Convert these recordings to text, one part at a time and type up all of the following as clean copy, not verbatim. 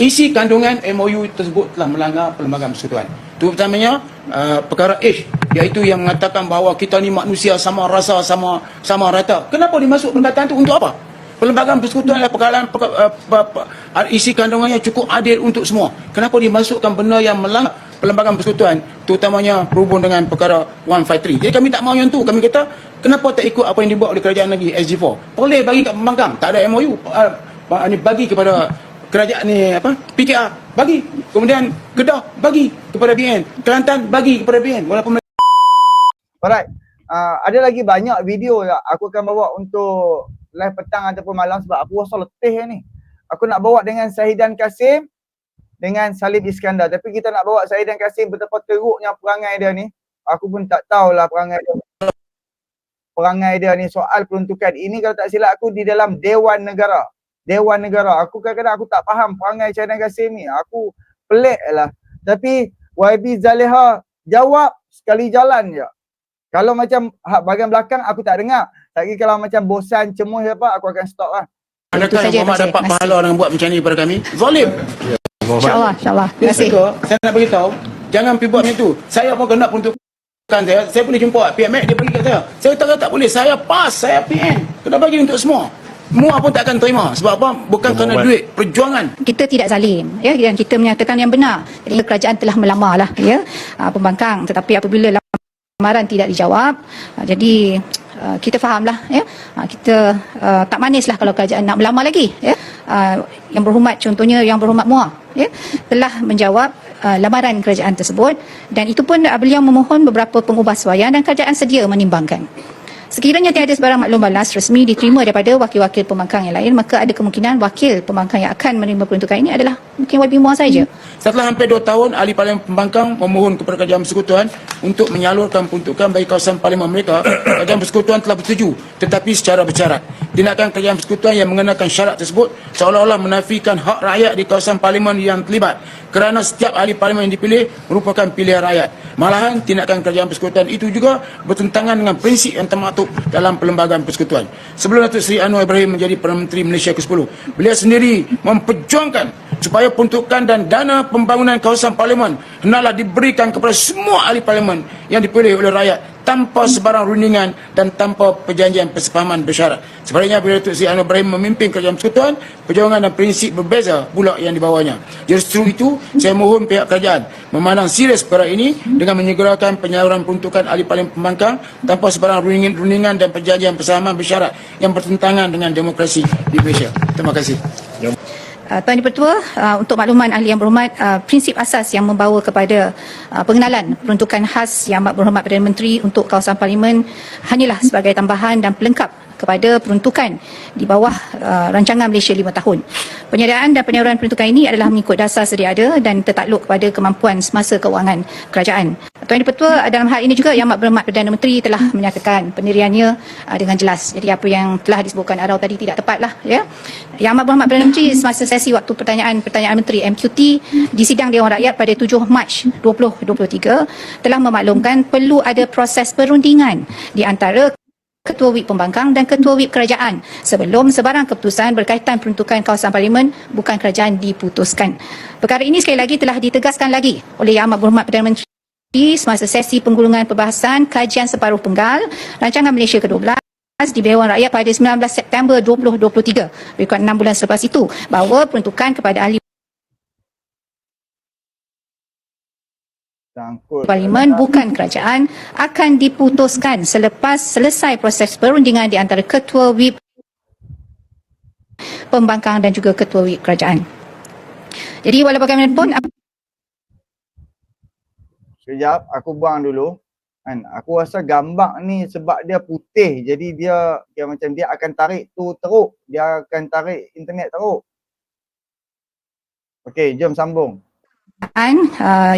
isi kandungan MOU tersebut telah melanggar Perlembagaan Persekutuan. Terutamanya perkara H, iaitu yang mengatakan bahawa kita ni manusia sama rasa, sama rata. Kenapa dimasuk perkataan itu untuk apa? Perlembagaan Persekutuan adalah perkataan isi kandungannya cukup adil untuk semua. Kenapa dimasukkan benda yang melanggar Perlembagaan Persekutuan, terutamanya berhubung dengan perkara 153. Jadi kami tak mahu yang tu. Kami kata, kenapa tak ikut apa yang dibuat oleh kerajaan negeri SG4? Boleh bagi kat pembangkang, tak ada MOU. Bagi kepada kerajaan ni PKR, bagi. Kemudian Kedah bagi kepada BN, Kelantan bagi kepada BN. Walaupun Alright. Ada lagi banyak video yang aku akan bawa untuk live petang ataupun malam sebab aku rasa letih ni. Aku nak bawa dengan Syahidan Kasim dengan Salim Iskandar, tapi kita nak bawa Syahidan Kasim betapa teruknya perangai dia ni. Aku pun tak tahulah perangai dia ni soal peruntukan. Ini kalau tak silap aku di dalam Dewan Negara. Dewan Negara. Aku kadang-kadang aku tak faham perangai Syahidan Kasim ni. Aku pelik lah. Tapi YB Zaleha jawab sekali jalan je. Kalau macam bahagian belakang aku tak dengar. Tapi kalau macam bosan, cemuh apa, aku akan stop lah. adakah Muhammad dapat pahala dengan buat macam ni pada kami? Zalim. InsyaAllah, insyaAllah. Terima kasih. Saya nak beritahu, jangan pergi buat macam tu. Saya pun kena peruntukan saya boleh jumpa PM, dia bagi kat saya. Saya kata tak boleh, saya PAS, saya PM. Kena bagi untuk semua. Semua pun tak akan terima. Sebab apa? Bukan kerana duit, perjuangan. Kita tidak zalim, ya, dan kita menyatakan yang benar. Jadi kerajaan telah melamarlah, ya, pembangkang. Tetapi apabila lamaran tidak dijawab, jadi kita fahamlah, ya, kita tak manislah kalau kerajaan nak melamar lagi, ya. Yang berhormat, contohnya Yang Berhormat Muar, ya, telah menjawab lamaran kerajaan tersebut, dan itu pun beliau memohon beberapa pengubahsuaian dan kerajaan sedia menimbangkan. Sekiranya tiada sebarang maklum balas resmi diterima daripada wakil-wakil pembangkang yang lain, maka ada kemungkinan wakil pembangkang yang akan menerima peruntukan ini adalah mungkin YB Muar saja. Setelah hampir 2 tahun, Ahli Parlimen Pembangkang memohon kepada Kerajaan Persekutuan untuk menyalurkan peruntukan bagi kawasan parlimen mereka. Kerajaan Persekutuan telah bersetuju, tetapi secara bersyarat. Tindakan Kerajaan Persekutuan yang mengenakan syarat tersebut seolah-olah menafikan hak rakyat di kawasan parlimen yang terlibat, kerana setiap ahli parlimen yang dipilih merupakan pilihan rakyat. Malahan, tindakan Kerajaan Persekutuan itu juga bertentangan dengan prinsip yang termaktub dalam Perlembagaan Persekutuan. Sebelum Datuk Seri Anwar Ibrahim menjadi Perdana Menteri Malaysia ke-10, beliau sendiri memperjuangkan supaya peruntukan dan dana pembangunan kawasan parlimen hendaklah diberikan kepada semua ahli parlimen yang dipilih oleh rakyat tanpa sebarang rundingan dan tanpa perjanjian persefahaman bersyarat. Sebaliknya, bila Datuk Seri Anwar Ibrahim memimpin Kerajaan Persekutuan, perjuangan dan prinsip berbeza pula yang dibawanya. Justru itu, saya mohon pihak kerajaan memandang serius perkara ini dengan menyegerakan penyaluran peruntukan ahli parlimen pembangkang tanpa sebarang rundingan dan perjanjian persefahaman bersyarat yang bertentangan dengan demokrasi di Malaysia. Terima kasih. Tuan Di-Pertua, untuk makluman ahli yang berhormat, prinsip asas yang membawa kepada pengenalan peruntukan khas Yang Amat Berhormat Perdana Menteri untuk kawasan parlimen hanyalah sebagai tambahan dan pelengkap kepada peruntukan di bawah rancangan Malaysia 5 tahun. Penyediaan dan penyaluran peruntukan ini adalah mengikut dasar sedia ada dan tertakluk kepada kemampuan semasa keuangan kerajaan. Tuan Di-Pertua, dalam hal ini juga Yang Amat Berhormat Perdana Menteri telah menyatakan pendiriannya dengan jelas. Jadi apa yang telah disebutkan Arau tadi tidak tepatlah, ya. Yang Amat Berhormat Perdana Menteri semasa sesi waktu pertanyaan Menteri MQT di sidang Dewan Rakyat pada 7 Mac 2023 telah memaklumkan perlu ada proses perundingan di antara Ketua Whip Pembangkang dan Ketua Whip Kerajaan sebelum sebarang keputusan berkaitan peruntukan kawasan parlimen bukan kerajaan diputuskan. Perkara ini sekali lagi telah ditegaskan lagi oleh Yang Amat Berhormat Perdana Menteri semasa sesi penggulungan perbahasan kajian separuh penggal Rancangan Malaysia ke-12 di Dewan Rakyat pada 19 September 2023, berikut 6 bulan selepas itu, bahawa peruntukan kepada ahli parlimen bukan kerajaan akan diputuskan selepas selesai proses perundingan di antara Ketua Whip Pembangkang dan juga Ketua Whip Kerajaan. Jadi walau bagaimanapun, sekejap, aku buang dulu. Kan, aku rasa gambar ni sebab dia putih, jadi dia macam dia akan tarik tu teruk, dia akan tarik internet teruk. Okey, jom sambung.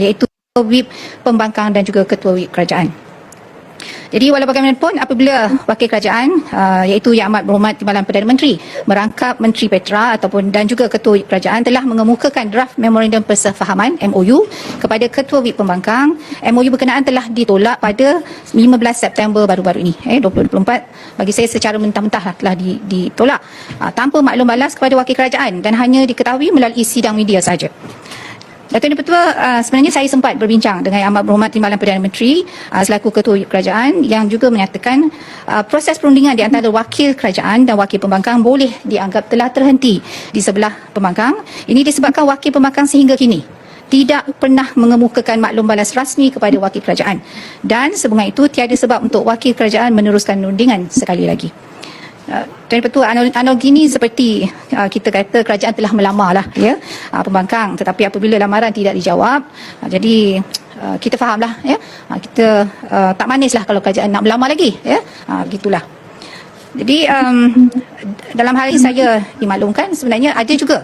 iaitu Whip Pembangkang dan juga Ketua Whip Kerajaan. Jadi walau bagaimanapun apabila wakil kerajaan iaitu Yang Amat Berhormat Timbalan Perdana Menteri merangkap Menteri Petra ataupun dan juga Ketua Whip Kerajaan telah mengemukakan draft Memorandum Persefahaman MOU kepada Ketua Whip Pembangkang, MOU berkenaan telah ditolak pada 15 September baru-baru ini 2024. Bagi saya secara mentah-mentah telah ditolak tanpa maklum balas kepada wakil kerajaan dan hanya diketahui melalui sidang media sahaja. Dato' Yang Pertua, sebenarnya saya sempat berbincang dengan Yang Amat Berhormat Timbalan Perdana Menteri selaku Ketua Whip Kerajaan yang juga menyatakan proses perundingan di antara wakil kerajaan dan wakil pembangkang boleh dianggap telah terhenti di sebelah pembangkang. Ini disebabkan wakil pembangkang sehingga kini tidak pernah mengemukakan maklum balas rasmi kepada wakil kerajaan dan sebunga itu tiada sebab untuk wakil kerajaan meneruskan perundingan sekali lagi. Tuan Pertua, analogi ini seperti kita kata kerajaan telah melamar lah ya pembangkang, tetapi apabila lamaran tidak dijawab, jadi kita fahamlah ya, kita tak manis lah kalau kerajaan nak melamar lagi ya, begitulah. Jadi dalam hal ini saya dimaklumkan sebenarnya ada juga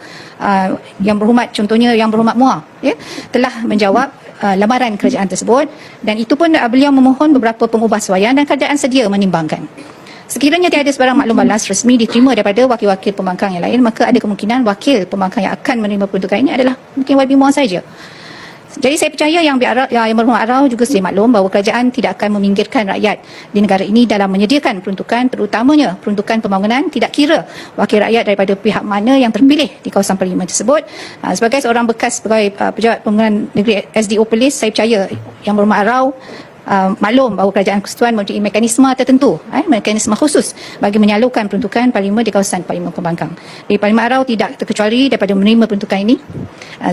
yang berhormat, contohnya Yang Berhormat Muar ya, telah menjawab lamaran kerajaan tersebut dan itu pun beliau memohon beberapa pengubahsuaian dan kerajaan sedia menimbangkan. Sekiranya tiada sebarang maklum balas rasmi diterima daripada wakil-wakil pembangkang yang lain, maka ada kemungkinan wakil pembangkang yang akan menerima peruntukan ini adalah mungkin YB Muar saja. Jadi saya percaya Yang Berhormat Arau juga sedia maklum bahawa kerajaan tidak akan meminggirkan rakyat di negara ini dalam menyediakan peruntukan, terutamanya peruntukan pembangunan, tidak kira wakil rakyat daripada pihak mana yang terpilih di kawasan parlimen tersebut. Sebagai seorang bekas sebagai pejabat pembangunan negeri SDO Perlis, saya percaya Yang Berhormat Arau maklum bahawa kerajaan persekutuan mempunyai mekanisme tertentu, mekanisme khusus bagi menyalurkan peruntukan parlimen di kawasan parlimen pembangkang. Di Parlimen Arau tidak terkecuali daripada menerima peruntukan ini.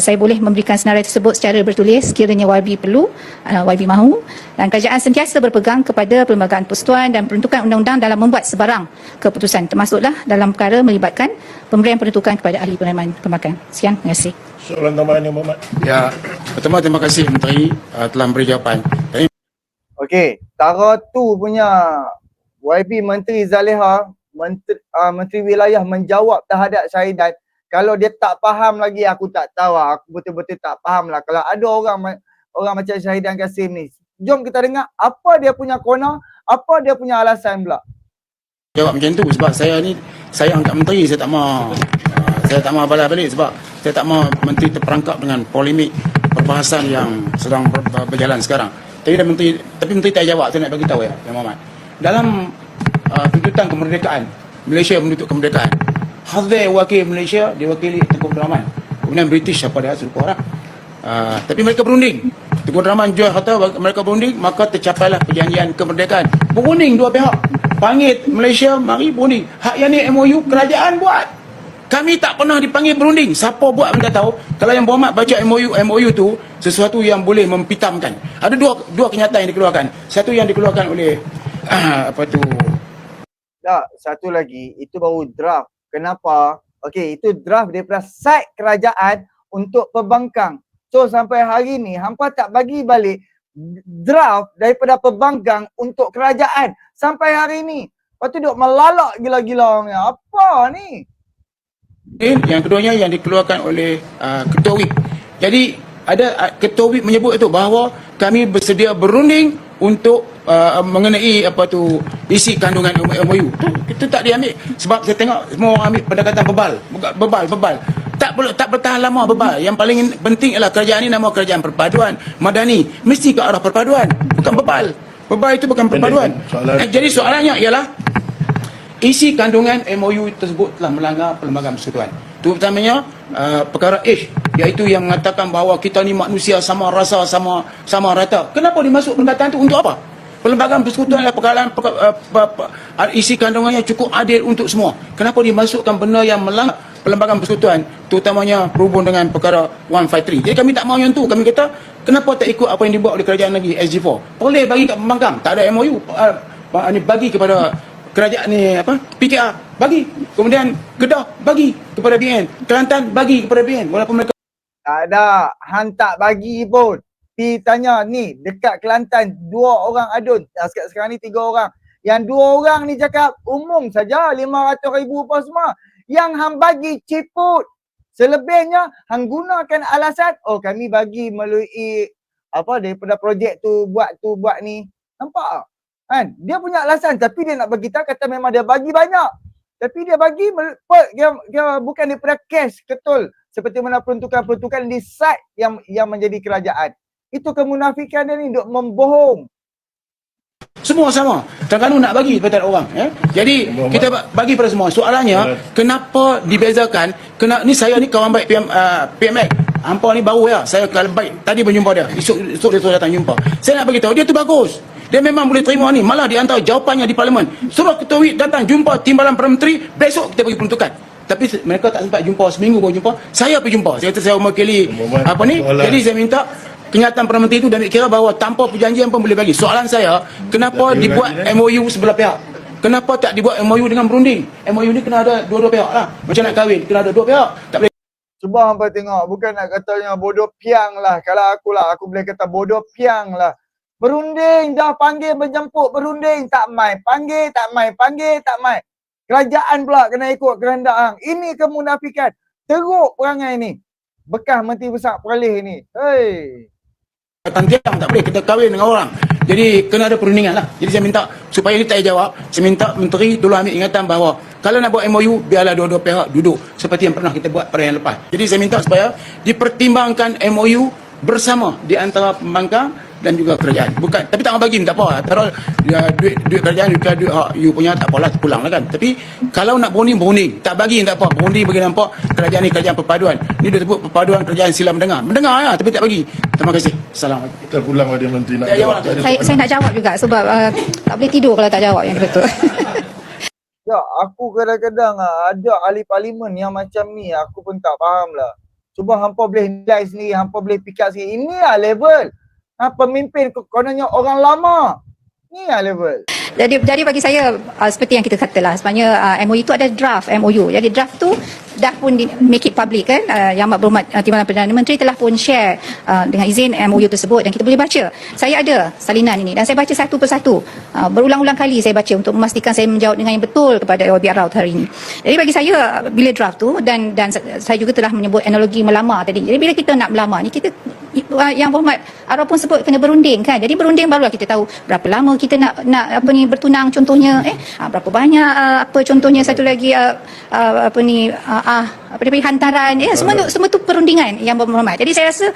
Saya boleh memberikan senarai tersebut secara bertulis sekiranya YB perlu, YB mahu, dan kerajaan sentiasa berpegang kepada Perlembagaan Persekutuan dan peruntukan undang-undang dalam membuat sebarang keputusan, termasuklah dalam perkara melibatkan pemberian peruntukan kepada ahli penerimaan pembangkang. Sekian, terima kasih. Soalan tambahan Yang Berhormat. Ya, pertama terima kasih Menteri telah memberi jawapan. Okey, tara tu punya YB Menteri Zaliha, Menteri Wilayah menjawab terhadap Syahidan. Kalau dia tak faham lagi, aku tak tahu. Aku betul-betul tak faham lah. Kalau ada orang macam Syahidan Kasim ni. Jom kita dengar apa dia punya kona, apa dia punya alasan pula. Jawab macam tu sebab saya angkat menteri, saya tak mau balas balik sebab saya tak mau menteri terperangkap dengan polemik perbahasan yang sedang berjalan sekarang. Tapi menteri tak jawab. Saya nak bagi tahu ya, Yang Muhammad. Dalam tuntutan kemerdekaan, Malaysia menuntut kemerdekaan. Hadir wakil Malaysia diwakili Tengku Abdul Rahman. Kemudian British apa dia serupa orang. Tapi mereka berunding. Tengku Abdul Rahman jual kata mereka berunding, maka tercapailah perjanjian kemerdekaan. Berunding dua pihak. Panggil Malaysia, mari berunding. Hak yang ni MOU kerajaan buat. Kami tak pernah dipanggil berunding. Siapa buat anda tahu? Kalau Yang Berhormat baca MOU tu sesuatu yang boleh mempitamkan. Ada dua kenyataan yang dikeluarkan. Satu yang dikeluarkan oleh Tak, satu lagi itu baru draft. Kenapa? Okey, itu draft daripada side kerajaan untuk pembangkang. So sampai hari ni hampa tak bagi balik draft daripada pembangkang untuk kerajaan sampai hari ni. Lepas tu duk melalak gila-gila ni. Apa ni? yang keduanya yang dikeluarkan oleh Ketua Whip. Jadi ada Ketua Whip menyebut itu bahawa kami bersedia berunding untuk mengenai isi kandungan MOU. Itu tak diambil sebab saya tengok semua orang ambil pendekatan bebal. Tak bertahan lama bebal. Yang paling penting ialah kerajaan ini nama kerajaan perpaduan madani, mesti ke arah perpaduan, bukan bebal. Bebal itu bukan perpaduan. Jadi soalannya ialah isi kandungan MOU tersebut telah melanggar Perlembagaan Persekutuan. Itu pertamanya perkara H, iaitu yang mengatakan bahawa kita ni manusia sama rasa, sama rata. Kenapa dimasuk perkataan itu? Untuk apa? Perlembagaan Persekutuan adalah perkataan isi kandungannya cukup adil untuk semua. Kenapa dimasukkan benda yang melanggar Perlembagaan Persekutuan, terutamanya berhubung dengan perkara 153. Jadi kami tak mahu yang tu. Kami kata kenapa tak ikut apa yang dibuat oleh kerajaan negeri SG4? Boleh bagi kat pembangkang, tak ada MOU. Bagi kepada kerajaan ni PKR bagi, kemudian Kedah bagi kepada BN, Kelantan bagi kepada BN, walaupun mereka tak ada, hang tak bagi pun. Pi tanya ni dekat Kelantan 2 orang adun, sekarang ni 3 orang. Yang 2 orang ni cakap umum saja 500,000 apa semua. Yang hang bagi ciput. Selebihnya hang gunakan alasan kami bagi melalui daripada projek tu buat ni. Nampak tak? Kan? Dia punya alasan tapi dia nak bagi tahu kata memang dia bagi banyak. Tapi dia bagi dia bukan daripada cash betul seperti mana peruntukan-peruntukan di site yang menjadi kerajaan. Itu kemunafikan dia ni, duk membohong. Semua sama. Terengganu nak bagi kepada orang. Jadi kita bagi pada semua. Soalannya, kenapa dibezakan? Ni saya ni kawan baik PMX. Hampa ni baru ya. Saya kalau baik tadi berjumpa dia. Esok dia suruh datang jumpa. Saya nak bagi tahu dia tu bagus. Dia memang boleh terima ni. Malah di antara jawapannya di parlimen. Suruh Ketua WIT datang jumpa Timbalan Perdana Menteri. Besok kita bagi peruntukan. Tapi mereka tak sempat jumpa, seminggu baru jumpa. Saya pergi jumpa. Saya kata saya mewakili apa ni. Jadi saya minta kenyataan Perdana Menteri itu dan kira bahawa tanpa perjanjian pun boleh bagi. Soalan saya, kenapa dibuat MOU sebelah pihak? Kenapa tak dibuat MOU dengan berunding? MOU ni kena ada dua-dua pihak lah. Macam nak kahwin, kena ada dua pihak. Tak boleh. Cuba hampa tengok, bukan nak katanya bodoh piang lah. Kalau aku boleh kata bodoh piang lah. Berunding, dah panggil berjemput berunding, tak mai. Panggil, tak mai. Panggil, tak mai. Kerajaan pula kena ikut kehendak hang. Ini kemunafikan. Teruk perangai ni. Bekas Menteri Besar Peralih ni. Hei. Tantiang tak boleh kita kahwin dengan orang. Jadi kena ada perundingan lah. Jadi saya minta supaya ini tak jawab, saya minta Menteri tolong ambil ingatan bahawa kalau nak buat MOU, biarlah dua-dua pihak duduk seperti yang pernah kita buat pada yang lepas. Jadi saya minta supaya dipertimbangkan MOU bersama di antara pembangkang dan juga kerajaan. Bukan, tapi tak bagi tak apa. Taruh duit kerajaan, duit you punya tak apalah, pulang lah kan. Tapi kalau nak berunding, tak bagi tak apa. Berunding bagi nampak kerajaan ni kerajaan perpaduan. Ni dia sebut perpaduan kerajaan sila mendengar. Mendengar ya, tapi tak bagi. Terima kasih. Assalamualaikum. Kita pulang pada Menteri nak Saya jawab. jawab. Saya nak jawab juga sebab tak boleh tidur kalau tak jawab yang betul. Ya, aku kadang-kadang ada ahli parlimen yang macam ni, aku pun tak faham lah. Cuba hampa boleh nilai sendiri, hampa boleh fikir sendiri. Ini lah level. Pemimpin kononnya orang lama. Ni lah level. Jadi bagi saya seperti yang kita katalah sebenarnya MOU itu ada draft MOU. Jadi draft tu dah pun make it public kan. Yang Amat Berhormat Timbalan Perdana Menteri telah pun share dengan izin MOU tersebut dan kita boleh baca. Saya ada salinan ini dan saya baca satu persatu. Berulang-ulang kali saya baca untuk memastikan saya menjawab dengan yang betul kepada YB Raut hari ini. Jadi bagi saya bila draft tu dan saya juga telah menyebut analogi melamar tadi. Jadi bila kita nak melamar ni kita yang Berhormat Arwah pun sebut kena berunding kan. Jadi berunding barulah kita tahu berapa lama kita nak apa ni bertunang contohnya berapa banyak apa contohnya satu lagi apa ni apa dia hantaran semua tu perundingan yang berhormat. Jadi saya rasa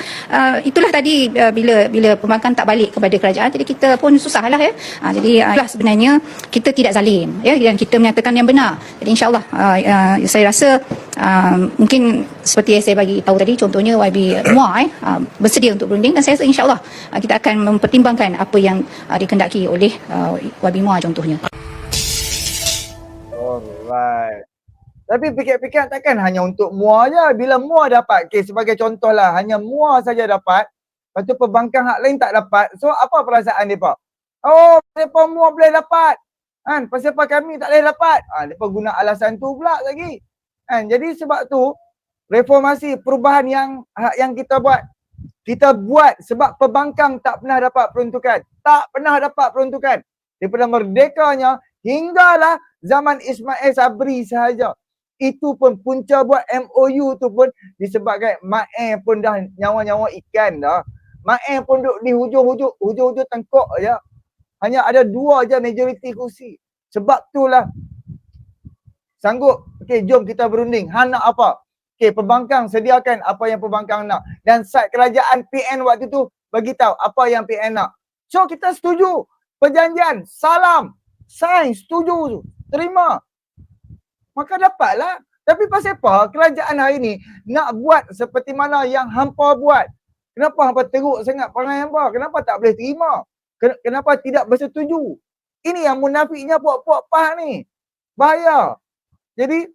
itulah tadi bila pembangkang tak balik kepada kerajaan jadi kita pun susahlah jadi itulah sebenarnya kita tidak zalim dan kita menyatakan yang benar. Jadi insyaallah saya rasa mungkin seperti yang saya bagi tahu tadi contohnya YB Muar bersedia untuk berunding dan saya rasa insyaallah kita akan mempertimbangkan apa yang dikehendaki oleh YB Muar contohnya. Alright. Tapi fikir-fikir takkan hanya untuk Muar je. Bila Muar dapat, sebagai contoh lah, hanya Muar saja dapat, lepas tu pembangkang hak lain tak dapat. So apa perasaan mereka? Oh, kenapa Muar boleh dapat? Kan, pasal apa kami tak boleh dapat? Mereka guna alasan tu pula lagi. Kan, jadi sebab tu reformasi perubahan yang kita buat sebab pembangkang tak pernah dapat peruntukan. Tak pernah dapat peruntukan. Daripada merdekanya hinggalah zaman Ismail Sabri sahaja. Itu pun punca buat MOU tu pun disebabkan Mak pun dah nyawa-nyawa ikan dah. Mak pun duduk di hujung-hujung tengkok je. Hanya ada 2 je majoriti kursi. Sebab itulah sanggup. Okey, jom kita berunding. Han nak apa? Okey, pembangkang sediakan apa yang pembangkang nak. Dan sat kerajaan PN waktu tu bagi tahu apa yang PN nak. So kita setuju. Perjanjian, salam, sign, setuju tu. Terima. Maka dapatlah. Tapi pasal apa kerajaan hari ni nak buat seperti mana yang hampa buat? Kenapa hampa teruk sangat perangai hampa? Kenapa tak boleh terima? Kenapa tidak bersetuju? Ini yang munafiknya puak-puak PAH ni. Bahaya. Jadi